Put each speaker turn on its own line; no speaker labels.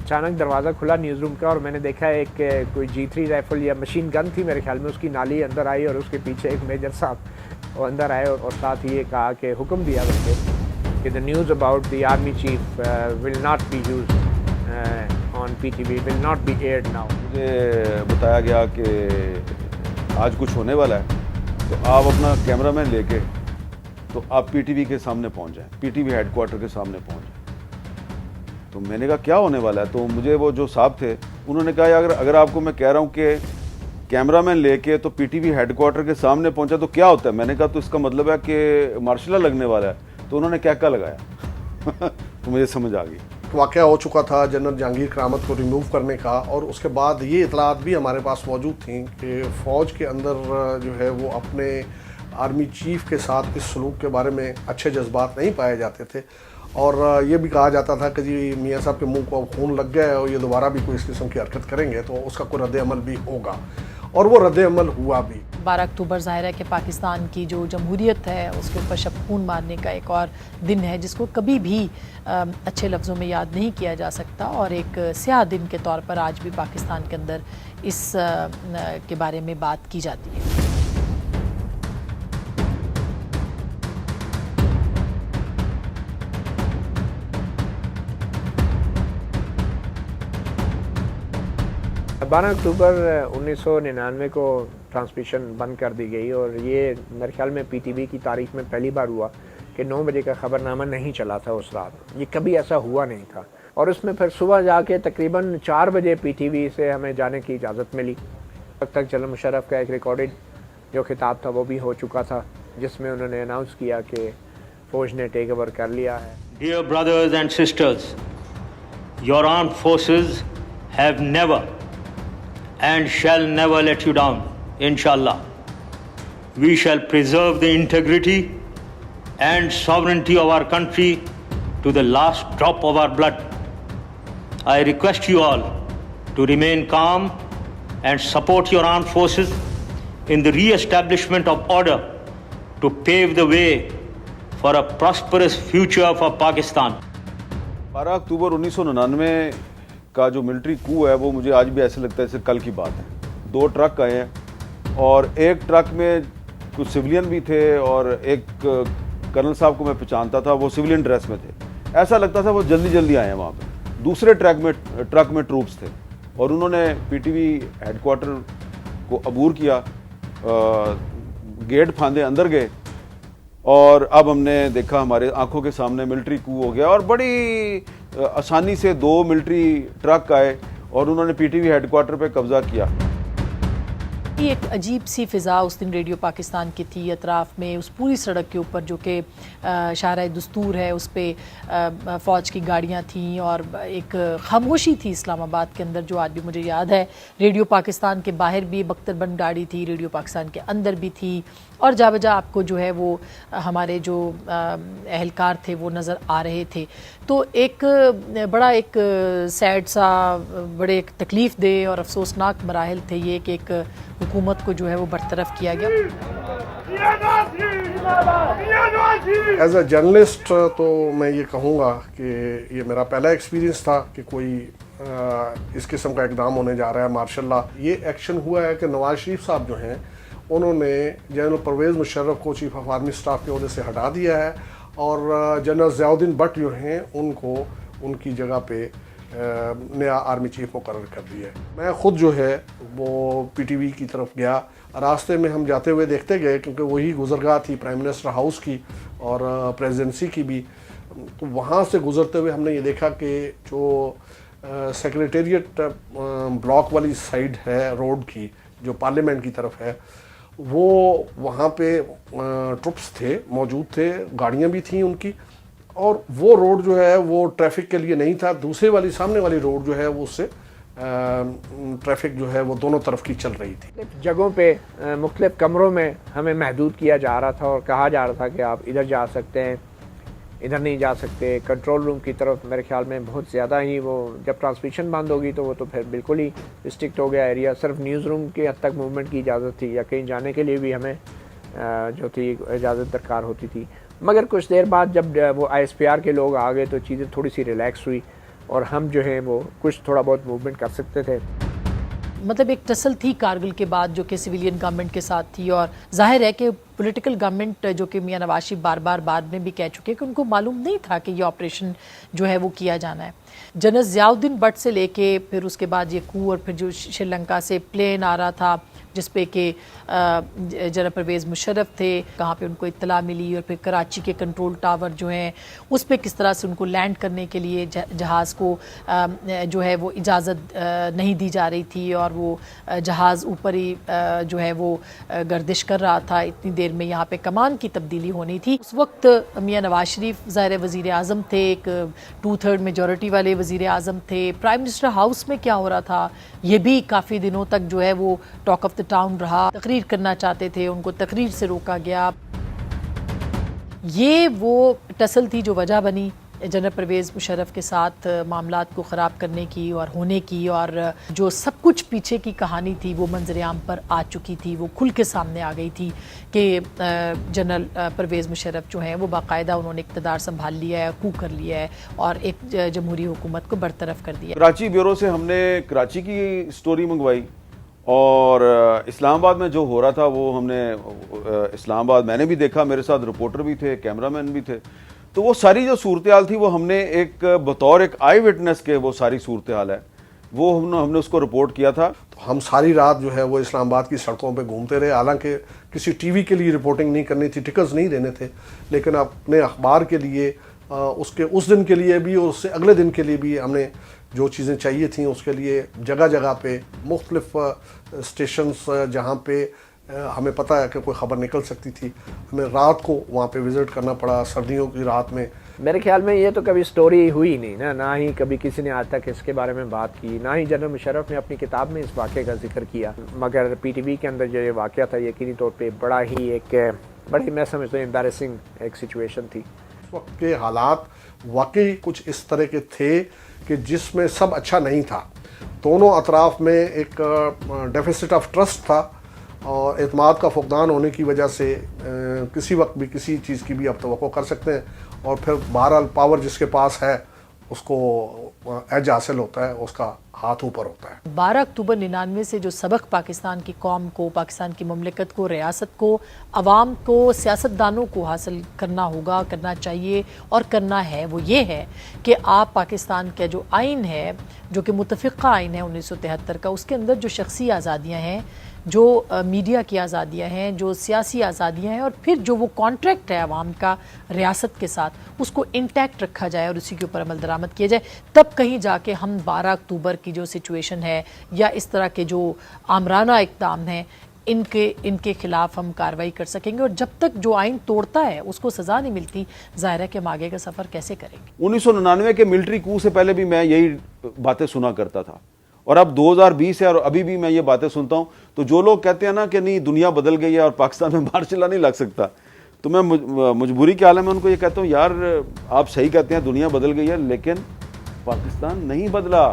अचानक दरवाज़ा खुला न्यूज़ रूम का और मैंने देखा एक कोई G3 राइफ़ल या मशीन गन थी मेरे ख्याल में, उसकी नाली अंदर आई और उसके पीछे एक मेजर साहब वो अंदर आए और साथ ही ये कहा कि हुक्म दिया बल्कि कि the news about the army chief will not be used on PTV, will not be aired now.
मुझे बताया गया कि आज कुछ होने वाला है, तो आप अपना कैमरामैन लेके तो आप PTV के सामने पहुंच जाएं, PTV हेडक्वार्टर के सामने पहुंच जाएं। तो मैंने कहा क्या होने वाला है, तो मुझे वो जो साहब थे उन्होंने कहा अगर आपको मैं कह रहा हूँ कि कैमरामैन लेके तो PTV हेडक्वार्टर के सामने पहुंचा तो क्या होता है। मैंने कहा तो इसका मतलब है कि मार्शल लॉ लगने वाला है। तो उन्होंने क्या लगाया तो मुझे समझ आ गई।
वाक़या हो चुका था जनरल जहांगीर करामत को रिमूव करने का, और उसके बाद ये इतलात भी हमारे पास मौजूद थी कि फ़ौज के अंदर जो है वो अपने आर्मी चीफ़ के साथ इस सलूक के बारे में अच्छे जज्बात नहीं पाए जाते थे, और ये भी कहा जाता था कि जी मियाँ साहब के मुंह को अब खून लग गया है और ये दोबारा भी कोई इस किस्म की हरकत करेंगे तो उसका कोई रद्द अमल भी होगा, और वो रद्द अमल हुआ भी।
12 अक्टूबर ज़ाहिर है कि पाकिस्तान की जो जमहूरियत है उसके ऊपर शब खून मारने का एक और दिन है जिसको कभी भी अच्छे लफ्ज़ों में याद नहीं किया जा सकता, और एक स्याह दिन के तौर पर आज भी पाकिस्तान के अंदर इस के बारे में बात की जाती है।
12 अक्टूबर 1999 को ट्रांसमिशन बंद कर दी गई, और ये मेरे ख्याल में PTV की तारीख में पहली बार हुआ कि 9 बजे का ख़बरनामा नहीं चला था उस रात। ये कभी ऐसा हुआ नहीं था, और उसमें फिर सुबह जाके तकरीबन 4 बजे PTV से हमें जाने की इजाज़त मिली। अब तक जनरल मुशर्रफ का एक रिकॉर्डेड जो खिताब था वो भी हो चुका था, जिसमें उन्होंने अनाउंस किया कि फ़ौज ने टेक ओवर कर लिया है।
Dear brothers and sisters, your armed forces have never and shall never let you down, inshallah. We shall preserve the integrity and sovereignty of our country to the last drop of our blood. I request you all to remain calm and support your armed forces in the re-establishment of order to pave the way for a prosperous future for Pakistan.
12 अक्टूबर 1999 का जो military कू है वो मुझे आज भी ऐसे लगता है जैसे कल की बात है। 2 ट्रक आए हैं और एक ट्रक में कुछ सिविलियन भी थे और एक कर्नल साहब को मैं पहचानता था, वो सिविलियन ड्रेस में थे। ऐसा लगता था वो जल्दी जल्दी आए हैं वहाँ पे। दूसरे ट्रक में ट्रूप्स थे और उन्होंने PTV हेडक्वार्टर को अबूर किया, गेट फांदे अंदर गए, और अब हमने देखा हमारे आंखों के सामने मिलिट्री कू हो गया और बड़ी आसानी से 2 मिलिट्री ट्रक आए और उन्होंने PTV हेडक्वार्टर पे कब्जा किया।
ये एक अजीब सी फ़िज़ा उस दिन रेडियो पाकिस्तान की थी, अतराफ़ में उस पूरी सड़क के ऊपर जो कि शाहराह दस्तूर है उस पर फ़ौज की गाड़ियाँ थीं, और एक खामोशी थी इस्लामाबाद के अंदर जो आज भी मुझे याद है। रेडियो पाकिस्तान के बाहर भी बख्तरबंद गाड़ी थी, रेडियो पाकिस्तान के अंदर भी थी, और जा बजा आपको जो है वो हमारे जो एहलकार थे वो नज़र आ रहे थे। तो एक बड़ा एक सैड सा, बड़े एक तकलीफ़ दे और अफसोसनाक मराहल थे ये कि एक हुकूमत को जो है वो बरतरफ किया गया।
एज अ जर्नलिस्ट तो मैं ये कहूँगा कि ये मेरा पहला एक्सपीरियंस था कि कोई इस किस्म का इकदाम होने जा रहा है मार्शल लॉ। ये एक्शन हुआ है कि नवाज शरीफ साहब जो हैं उन्होंने जनरल परवेज़ मुशर्रफ को चीफ ऑफ आर्मी स्टाफ के ओहदे से हटा दिया है, और जनरल ज़ियाउद्दीन भट्ट जो हैं उनको उनकी जगह पे नया आर्मी चीफ मुकर्रर कर दिया है। मैं ख़ुद जो है वो PTV की तरफ गया, रास्ते में हम जाते हुए देखते गए क्योंकि वही गुज़रगाह थी प्राइम मिनिस्टर हाउस की और प्रेसिडेंसी की भी। तो वहाँ से गुज़रते हुए हमने ये देखा कि जो सेक्रेटेरिएट ब्लॉक वाली साइड है रोड की जो पार्लियामेंट की तरफ है, वो वहाँ पे ट्रुप्स थे, मौजूद थे, गाड़ियाँ भी थीं उनकी, और वो रोड जो है वो ट्रैफिक के लिए नहीं था। दूसरी वाली सामने वाली रोड जो है वो उससे ट्रैफिक जो है वो दोनों तरफ की चल रही थी।
जगहों पे मुख्तलिफ कमरों में हमें महदूद किया जा रहा था और कहा जा रहा था कि आप इधर जा सकते हैं, इधर नहीं जा सकते। कंट्रोल रूम की तरफ मेरे ख्याल में बहुत ज़्यादा ही वो, जब ट्रांसमिशन बंद होगी तो वो तो फिर बिल्कुल ही रिस्ट्रिक्ट हो गया एरिया। सिर्फ न्यूज़ रूम के हद तक मूवमेंट की इजाज़त थी, या कहीं जाने के लिए भी हमें जो थी इजाज़त दरकार होती थी। मगर कुछ देर बाद जब वो ISPR के लोग आ गए तो चीज़ें थोड़ी सी रिलैक्स हुई, और हम जो है वो कुछ थोड़ा बहुत मूवमेंट कर सकते थे।
मतलब एक टसल थी कारगिल के बाद जो कि सिविलियन गवर्नमेंट के साथ थी, और जाहिर है कि पॉलिटिकल गवर्नमेंट जो कि मियां नवाज शरीफ बार बार बाद में भी कह चुके हैं कि उनको मालूम नहीं था कि ये ऑपरेशन जो है वो किया जाना है। जनरल ज़ियाउद्दीन भट्ट से लेके फिर उसके बाद ये कू, और फिर जो श्रीलंका से प्लेन आ रहा था जिस पे कि जनरल परवेज़ मुशर्रफ थे, कहाँ पे उनको इत्तला मिली, और फिर कराची के कंट्रोल टावर जो हैं उस पे किस तरह से उनको लैंड करने के लिए जहाज़ को जो है वो इजाज़त नहीं दी जा रही थी, और वो जहाज़ ऊपर ही जो है वो गर्दिश कर रहा था। इतनी देर में यहाँ पे कमान की तब्दीली होनी थी। उस वक्त मियां नवाज शरीफ ज़ाहिर वज़ीर आज़म थे, एक 2/3 मेजॉरिटी वाले वज़ीर आज़म थे। प्राइम मिनिस्टर हाउस में क्या हो रहा था ये भी काफ़ी दिनों तक जो है वो टॉक ऑफ द टाउन रहा। तकरीर करना चाहते थे, उनको तकरीर से रोका गया। ये वो टसल थी जो वजह बनी जनरल परवेज़ मुशर्रफ के साथ मामलात को ख़राब करने की और होने की, और जो सब कुछ पीछे की कहानी थी वो मंजर-ए-आम पर आ चुकी थी, वो खुल के सामने आ गई थी कि जनरल परवेज़ मुशर्रफ जो हैं वो बाकायदा उन्होंने इक़्तिदार संभाल लिया है, कू कर लिया है और एक जमहूरी हुकूमत को बरतरफ कर दिया।
कराची ब्यूरो से हमने कराची की स्टोरी मंगवाई, और इस्लामाबाद में जो हो रहा था वो हमने इस्लामाबाद मैंने भी देखा, मेरे साथ रिपोर्टर भी थे, कैमरामैन भी थे। तो वो सारी जो सूरत हाल थी वो हमने एक बतौर एक आई विटनेस के वो सारी सूरत हाल है वो हमने उसको रिपोर्ट किया था।
तो हम सारी रात जो है वो इस्लामाबाद की सड़कों पे घूमते रहे। हालांकि किसी टीवी के लिए रिपोर्टिंग नहीं करनी थी, टिकट्स नहीं देने थे, लेकिन अपने अखबार के लिए उसके उस दिन के लिए भी और उससे अगले दिन के लिए भी हमने जो चीज़ें चाहिए थी उसके लिए जगह जगह पे मुख्तलिफ स्टेशंस जहाँ पे हमें पता है कि कोई ख़बर निकल सकती थी, हमें रात को वहाँ पे विज़िट करना पड़ा सर्दियों की रात में।
मेरे ख्याल में ये तो कभी स्टोरी हुई नहीं ना ही कभी किसी ने आज तक इसके बारे में बात की, ना ही जनरल मुशर्रफ ने अपनी किताब में इस वाक़े का जिक्र किया। मगर PTV के अंदर जो ये वाक़या था यकीनी तौर पे बड़ा ही बड़ी मैं समझता हूँ एम्बैरेसिंग एक सिचुएशन थी।
उस वक्त के हालात वाकई कुछ इस तरह के थे कि जिसमें सब अच्छा नहीं था। दोनों अतराफ़ में एक डेफिसिट ऑफ ट्रस्ट था और एतमाद का फुकदान होने की वजह से किसी वक्त भी किसी चीज़ की भी आप तवक्को कर सकते हैं, और फिर बहरहाल पावर जिसके पास है उसको एज हासिल होता है, उसका हाथ ऊपर होता है।
12 अक्टूबर 99 से जो सबक पाकिस्तान की कौम को, पाकिस्तान की ममलिकत को, रियासत को, अवाम को, सियासतदानों को हासिल करना होगा, करना चाहिए और करना है, वो ये है कि आप पाकिस्तान का जो आइन है, जो कि मुतफ़िक़ा आइन है 1973 का, उसके अंदर जो शख्सी आज़ादियाँ हैं, जो मीडिया की आज़ादियाँ हैं, जो सियासी आज़ादियाँ हैं, और फिर जो वो कॉन्ट्रैक्ट है अवाम का रियासत के साथ, उसको इंटैक्ट रखा जाए और उसी के ऊपर अमल दरामद किया जाए। तब कहीं जाके हम 12 अक्टूबर की जो सिचुएशन है या इस तरह के जो आमराना इक़दाम हैं इनके खिलाफ हम कार्रवाई कर सकेंगे। और जब तक जो आइन तोड़ता है उसको सज़ा नहीं मिलती, ज़ाहिर है कि हम आगे का सफ़र कैसे करेंगे।
1999 के मिलिट्री कू से पहले भी मैं यही बातें सुना करता था, और अब 2020 है और अभी भी मैं ये बातें सुनता हूँ। तो जो लोग कहते हैं ना कि नहीं दुनिया बदल गई है और पाकिस्तान में मार्शल लॉ नहीं लग सकता, तो मैं मजबूरी के आलम में उनको ये कहता हूँ, यार आप सही कहते हैं दुनिया बदल गई है, लेकिन पाकिस्तान नहीं बदला।